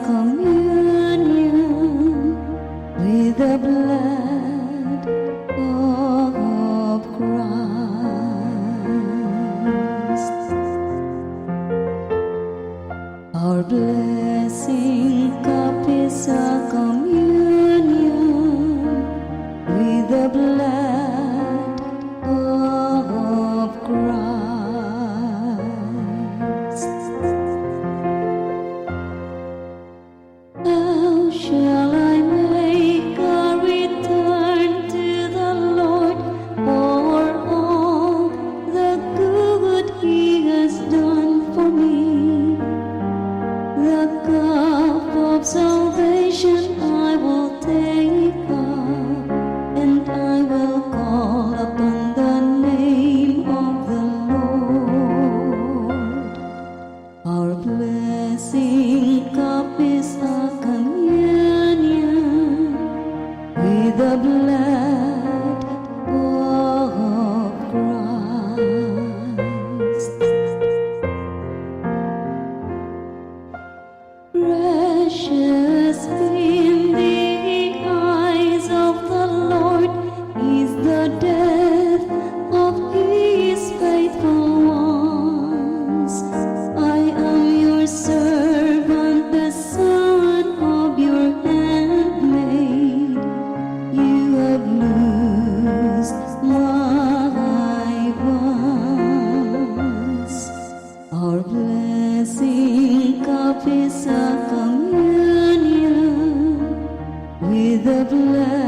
communion with the blood of Christ. Our blessing cup is a communion with the blood of Christ. How shall I make a return to the Lord for all the good He has done for me? The cup of salvation I will take up, and I will call upon the name of the Lord. Our blessing cup is a communion with the blood of Christ. Precious in the eyes of the Lord is the death of His faithful ones. I am your servant, the son of your handmaid. You have loosed my bonds. Our blessing cup is a communion with the blood